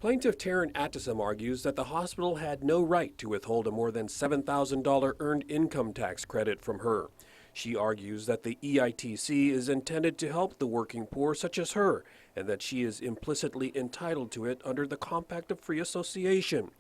Plaintiff Taryn Attisam argues that the hospital had no right to withhold a more than $7,000 earned income tax credit from her. She argues that the EITC is intended to help the working poor such as her, and that she is implicitly entitled to it under the Compact of Free Association.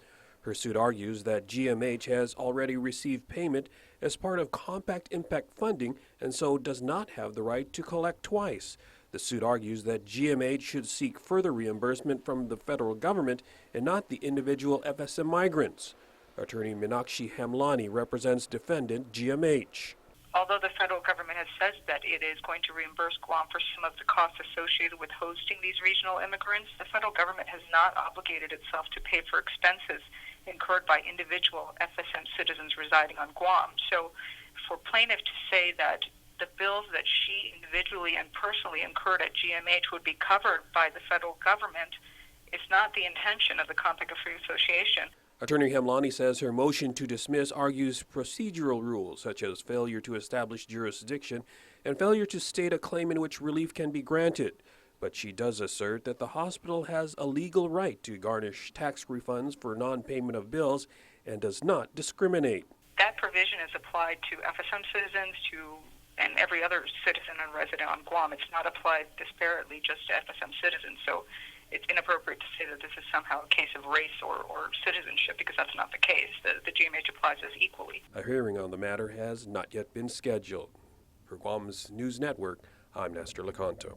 Her suit argues that GMH has already received payment as part of Compact Impact funding and so does not have the right to collect twice. The suit argues that GMH should seek further reimbursement from the federal government and not the individual FSM migrants. Attorney Meenakshi Hamlani represents defendant GMH. Although the federal government has said that it is going to reimburse Guam for some of the costs associated with hosting these regional immigrants, the federal government has not obligated itself to pay for expenses incurred by individual FSM citizens residing on Guam. So for plaintiff to say that the bills that she individually and personally incurred at GMH would be covered by the federal government is not the intention of the Compact of Free Association. Attorney Hamlani says her motion to dismiss argues procedural rules such as failure to establish jurisdiction and failure to state a claim in which relief can be granted. But she does assert that the hospital has a legal right to garnish tax refunds for non-payment of bills and does not discriminate. That provision is applied to FSM citizens, and every other citizen and resident on Guam. It's not applied disparately just to FSM citizens. So it's inappropriate to say that this is somehow a case of race or citizenship, because that's not the case. The GMH applies as equally. A hearing on the matter has not yet been scheduled. For Guam's News Network, I'm Nestor Lecanto.